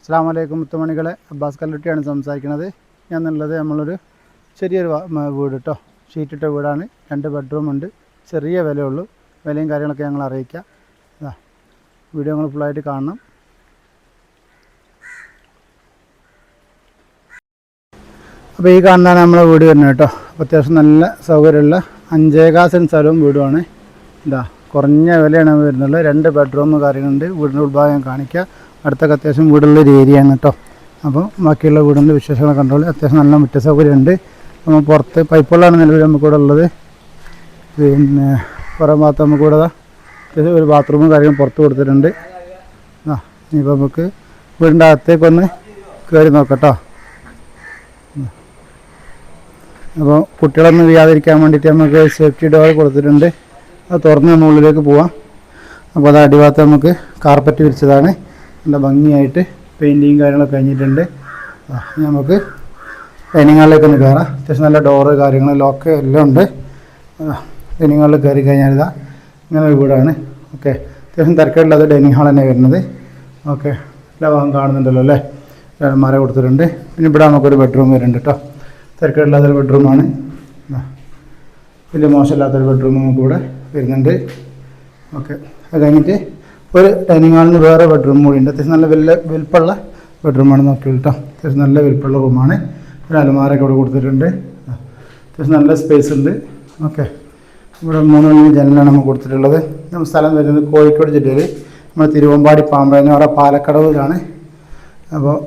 അസ്സലാമു അലൈക്കും മുത്തുമണികളെ, അബ്ബാസ് കല്ലുട്ടിയാണ് സംസാരിക്കുന്നത്. ഞാൻ എന്നുള്ളത് നമ്മളൊരു ചെറിയൊരു വീട് കേട്ടോ, ഷീറ്റിട്ട വീടാണ്. 2 ബെഡ്റൂം ഉണ്ട്. ചെറിയ വിലയുള്ളൂ. വിലയും കാര്യങ്ങളൊക്കെ ഞങ്ങൾ അറിയിക്കാം. വീഡിയോ നിങ്ങൾ ഫുള്ളായിട്ട് കാണണം. അപ്പോൾ ഈ കാണുന്നതാണ് നമ്മളെ വീട് വരുന്നത് കേട്ടോ. അപ്പോൾ അത്യാവശ്യം നല്ല സൗകര്യമുള്ള 5.25 സെൻറ്റ് സ്ഥലവും വീടുമാണ്. കുറഞ്ഞ വിലയാണ് വരുന്നുള്ളത്. 2 ബെഡ്റൂം കാര്യങ്ങളുണ്ട്. വീടിൻ്റെ ഉൾഭാഗം കാണിക്കുക. അടുത്തൊക്കെ അത്യാവശ്യം വീടുള്ളൊരു ഏരിയയാണ് കേട്ടോ. അപ്പോൾ ബാക്കിയുള്ള വീടിൻ്റെ വിശേഷങ്ങൾ കണ്ടോളൂ. അത്യാവശ്യം നല്ല മുറ്റ സൗകര്യമുണ്ട്. നമ്മൾ പുറത്ത് പൈപ്പുകളാണ് നിലവിൽ നമുക്കിവിടെ ഉള്ളത്. പിന്നെ കുറേ ഭാഗത്ത് നമുക്കിവിടെ ഒരു ബാത്റൂമും കാര്യങ്ങളും പുറത്ത് കൊടുത്തിട്ടുണ്ട്. ഇനിയിപ്പോൾ നമുക്ക് വീടിൻ്റെ അകത്തേക്കൊന്ന് കയറി നോക്കട്ടോ. അപ്പോൾ കുട്ടികളൊന്നും വീഴാതിരിക്കാൻ വേണ്ടിയിട്ട് നമുക്ക് സേഫ്റ്റി ഡോർ കൊടുത്തിട്ടുണ്ട്. അത് തുറന്ന് നമ്മൾ ഉള്ളിലേക്ക് പോവാം. അപ്പോൾ അത് അടിഭാഗത്ത് നമുക്ക് കാർപ്പറ്റ് വിരിച്ചതാണ്. നല്ല ഭംഗിയായിട്ട് പെയിൻറ്റിങ് കാര്യങ്ങളൊക്കെ കഴിഞ്ഞിട്ടുണ്ട്. നമുക്ക് ഡൈനിങ് ഹാളിലേക്ക് ഒന്ന് കയറാം. അത്യാവശ്യം നല്ല ഡോറ് കാര്യങ്ങൾ ലോക്ക് എല്ലാം ഉണ്ട്. ഡൈനിങ് ഹാളിൽ കയറി കഴിഞ്ഞാൽ ഇങ്ങനെ ഒരു വീടാണ്. ഓക്കെ, അത്യാവശ്യം തിരക്കേടില്ലാത്ത ഡൈനിങ് ഹാൾ തന്നെ വരുന്നത്. ഓക്കെ, എല്ലാ ഭാഗം കാണുന്നുണ്ടല്ലോ അല്ലേ. മര കൊടുത്തിട്ടുണ്ട്. പിന്നെ ഇവിടെ നമുക്കൊരു ബെഡ്റൂം വരുന്നുണ്ട് കേട്ടോ. തിരക്കേടില്ലാത്തൊരു ബെഡ്റൂമാണ്. വലിയ മോശമില്ലാത്തൊരു ബെഡ്റൂം നമുക്കിവിടെ വരുന്നുണ്ട്. ഓക്കെ, അത് കഴിഞ്ഞിട്ട് ഒരു ഡൈനിങ് ഹാളിന് വേറെ ബെഡ്റൂം കൂടി ഉണ്ട്. അത്യാവശ്യം നല്ല വലിപ്പമുള്ള ബെഡ്റൂമാണ്. നോക്കിയത് കേട്ടോ. അത്യാവശ്യം നല്ല വലിപ്പമുള്ള റൂമാണ്. ഒരു അലമാരൊക്കെ ഇവിടെ കൊടുത്തിട്ടുണ്ട്. അത്യാവശ്യം നല്ല സ്പേസ് ഉണ്ട്. ഓക്കെ, ഇവിടെ 3 ജനലാണ് നമുക്ക് കൊടുത്തിട്ടുള്ളത്. നമ്മൾ സ്ഥലം വരുന്നത് കോഴിക്കോട് ജില്ലയിൽ നമ്മൾ തിരുവമ്പാടി പാമ്പഴഞ്ഞോറ പാലക്കടവിലാണ്. അപ്പോൾ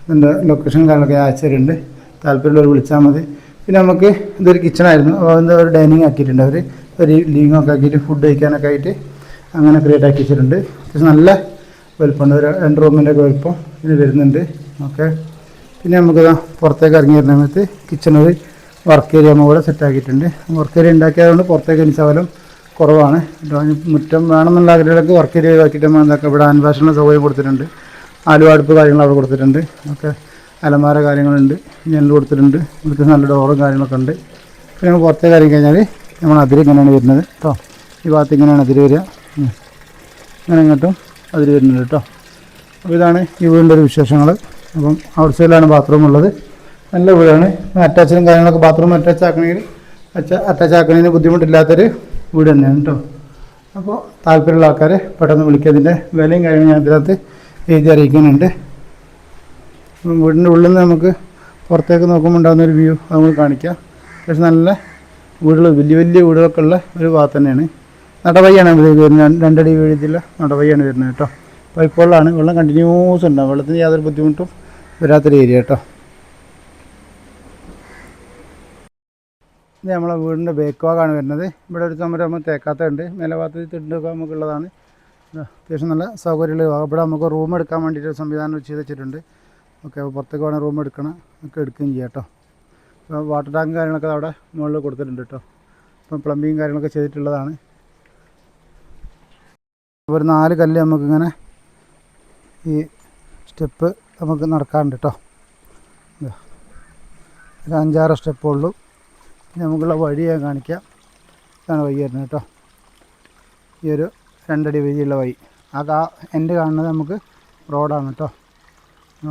ഇതിൻ്റെ ലൊക്കേഷൻ കാര്യങ്ങളൊക്കെ അയച്ചിട്ടുണ്ട്. താല്പര്യമുള്ളവർ വിളിച്ചാൽ മതി. പിന്നെ നമുക്ക് ഇതൊരു കിച്ചണായിരുന്നു. അപ്പോൾ അതിൻ്റെ ഒരു ഡൈനിങ് ആക്കിയിട്ടുണ്ട്. അവർ ഒരു ലിവിങ്ങൊക്കെ ആക്കിയിട്ട് ഫുഡ് കഴിക്കാനൊക്കെ ആയിട്ട് അങ്ങനെ ക്രിയേറ്റ് ആക്കി വെച്ചിട്ടുണ്ട്. അത്യാവശ്യം നല്ല വലുപ്പമുണ്ട്. ഒരു 2 റൂമിൻ്റെയൊക്കെ വലുപ്പം ഇത് വരുന്നുണ്ട്. ഓക്കെ, പിന്നെ നമുക്ക് പുറത്തേക്ക് ഇറങ്ങി വരുന്ന സമയത്ത് കിച്ചണൊരു വർക്ക് ഏരിയ നമ്മൾ ഇവിടെ സെറ്റാക്കിയിട്ടുണ്ട്. വർക്ക് ഏരിയ ഉണ്ടാക്കിയതുകൊണ്ട് പുറത്തേക്ക് എനിക്ക് ശകലം കുറവാണ്. മുറ്റം വേണമെന്നുള്ള ആഗ്രഹങ്ങൾക്ക് വർക്ക് ഏരിയ ആക്കിയിട്ട് നമ്മൾ എന്താക്കുക, ഇവിടെ അൻവാഷണ സൗകര്യം കൊടുത്തിട്ടുണ്ട്. ആലുവടുപ്പ് കാര്യങ്ങൾ അവിടെ കൊടുത്തിട്ടുണ്ട്. ഓക്കെ, അലമാര കാര്യങ്ങളുണ്ട്. ജനൽ കൊടുത്തിട്ടുണ്ട്. ഇവിടുത്തെ നല്ല ഡോറും കാര്യങ്ങളൊക്കെ ഉണ്ട്. പിന്നെ നമ്മൾ പുറത്തേക്ക് ഇറങ്ങി കഴിഞ്ഞാൽ നമ്മൾ അതിര് ഇങ്ങനെയാണ് വരുന്നത് കേട്ടോ. ഈ ഭാഗത്ത് ഇങ്ങനെയാണ് അതിര് വരിക. ഇങ്ങനെ ഇങ്ങോട്ടും അതിര് വരുന്നുണ്ട് കേട്ടോ. അപ്പോൾ ഇതാണ് ഈ വീടിൻ്റെ ഒരു വിശേഷങ്ങൾ. അപ്പം ഔട്ട് സൈഡിലാണ് ബാത്റൂം ഉള്ളത്. നല്ല വീടാണ്. അറ്റാച്ചും കാര്യങ്ങളൊക്കെ ബാത്റൂം അറ്റാച്ച് ആക്കണതിന് ബുദ്ധിമുട്ടില്ലാത്തൊരു വീട് തന്നെയാണ് കേട്ടോ. അപ്പോൾ താല്പര്യമുള്ള ആൾക്കാരെ പെട്ടെന്ന് വിളിക്കുന്നതിൻ്റെ വിലയും കാര്യങ്ങളും ഞാൻ ഇതിനകത്ത് എഴുതി അറിയിക്കുന്നുണ്ട്. വീടിൻ്റെ ഉള്ളിൽ നിന്ന് നമുക്ക് പുറത്തേക്ക് നോക്കുമ്പോൾ ഉണ്ടാകുന്നൊരു വ്യൂ അത് നമുക്ക് കാണിക്കാം. പക്ഷേ നല്ല വീടുകൾ, വലിയ വലിയ വീടുകളൊക്കെ ഉള്ള ഒരു ഭാഗത്ത് തന്നെയാണ്. നടവഴിയാണ് ഇതിലേക്ക് വരുന്നത്. 2 അടി വീതിയുള്ള നടവഴിയാണ് വരുന്നത് കേട്ടോ. പൈപ്പുകളിലാണ്. വെള്ളം കണ്ടിന്യൂസ് ഉണ്ടാവും. വെള്ളത്തിന് യാതൊരു ബുദ്ധിമുട്ടും വരാത്തൊരു ഏരിയ കേട്ടോ. ഇത് നമ്മളെ വീടിൻ്റെ ബേക്ക് ഭാഗമാണ് വരുന്നത്. ഇവിടെ ഒരു ചുമര് നമ്മൾ തേക്കാത്തതുണ്ട്. മേലെ ഭാഗത്ത് തിണ്ടൊക്കെ നമുക്കുള്ളതാണ്. അത്യാവശ്യം നല്ല സൗകര്യമുള്ള ഭാഗം. ഇവിടെ നമുക്ക് റൂം എടുക്കാൻ വേണ്ടിയിട്ട് സംവിധാനം ചെയ്ത് വെച്ചിട്ടുണ്ട്. ഓക്കെ, അപ്പോൾ പുറത്തേക്ക് വേണം റൂം എടുക്കണം, ഒക്കെ എടുക്കുകയും ചെയ്യാം കേട്ടോ. അപ്പോൾ വാട്ടർ ടാങ്ക് കാര്യങ്ങളൊക്കെ അവിടെ മുകളിൽ കൊടുത്തിട്ടുണ്ട് കേട്ടോ. അപ്പം പ്ലംബിങ് കാര്യങ്ങളൊക്കെ ചെയ്തിട്ടുള്ളതാണ്. ഒരു 4 കല്ല് നമുക്കിങ്ങനെ ഈ സ്റ്റെപ്പ് നമുക്ക് നടക്കാറുണ്ട് കേട്ടോ. ഒരു 5-6 സ്റ്റെപ്പുള്ളൂ. പിന്നെ നമുക്കുള്ള വഴി ഞാൻ കാണിക്കാം. ഇതാണ് വഴി വരുന്നത് കേട്ടോ. ഈ ഒരു 2 അടി വീതിയുള്ള വഴി. ആ എൻ്റെ കാണുന്നത് നമുക്ക് റോഡാണ് കേട്ടോ.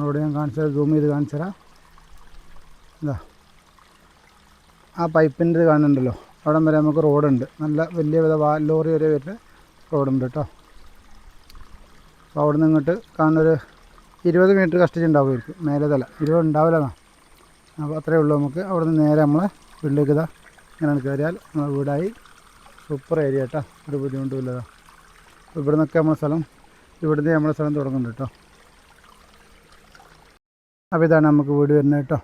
റോഡ് ഞാൻ കാണിച്ചാൽ സൂം ചെയ്ത് കാണിച്ചു തരാം. ആ പൈപ്പിൻ്റെ കാണുന്നുണ്ടല്ലോ, അവിടം വരെ നമുക്ക് റോഡുണ്ട്. നല്ല വലിയ ലോറി വരെ വരുന്ന റോഡുണ്ട് കേട്ടോ. അപ്പോൾ അവിടെ നിന്ന് ഇങ്ങോട്ട് കാണുന്നൊരു 20 മീറ്റർ കഷ്ടിച്ചുണ്ടാവുമായിരിക്കും. മേലെ തല 20 ഉണ്ടാവില്ലെന്നാ. അപ്പോൾ അത്രയേ ഉള്ളൂ. നമുക്ക് അവിടെ നിന്ന് നേരെ നമ്മളെ വീട്ടിലേക്ക് ഇങ്ങനെ കയറിയാൽ നമ്മളെ വീടായി. സൂപ്പർ ഏരിയ കേട്ടോ. ഒരു ബുദ്ധിമുട്ടുമില്ലതാ. അപ്പോൾ ഇവിടെ നിന്നൊക്കെ നമ്മളെ സ്ഥലം, ഇവിടുന്ന് നമ്മളെ സ്ഥലം തുടങ്ങുന്നുണ്ട് കേട്ടോ. അപ്പോൾ ഇതാണ് നമുക്ക് വീട് വരുന്നത് കേട്ടോ.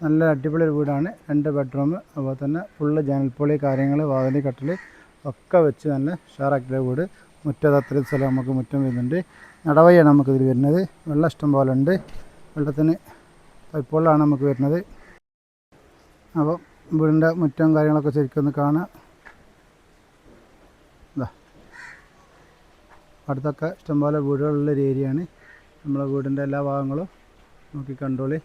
നല്ല അടിപൊളി ഒരു വീടാണ്. 2 ബെഡ്റൂം, അതുപോലെ തന്നെ ഫുള്ള് ജനൽപ്പൊളി കാര്യങ്ങൾ, വാതിൽ കട്ടിൽ ഒക്കെ വെച്ച് നല്ല ഷാറാക്കിയ വീട്. മുറ്റത്ത് അത്രയും സ്ഥലം നമുക്ക് മുറ്റം വരുന്നുണ്ട്. നടവഴിയാണ് നമുക്കിതിൽ വരുന്നത്. വെള്ളം ഇഷ്ടം പോലെ ഉണ്ട്. വെള്ളത്തിന് പൈപ്പുകളിലാണ് നമുക്ക് വരുന്നത്. അപ്പോൾ വീടിൻ്റെ മുറ്റം കാര്യങ്ങളൊക്കെ ശരിക്കും ഒന്ന് കാണാം. അടുത്തൊക്കെ ഇഷ്ടംപോലെ വീടുകളുള്ളൊരു ഏരിയയാണ്. നമ്മളെ വീടിൻ്റെ എല്ലാ ഭാഗങ്ങളും നോക്കി കണ്ടോളി.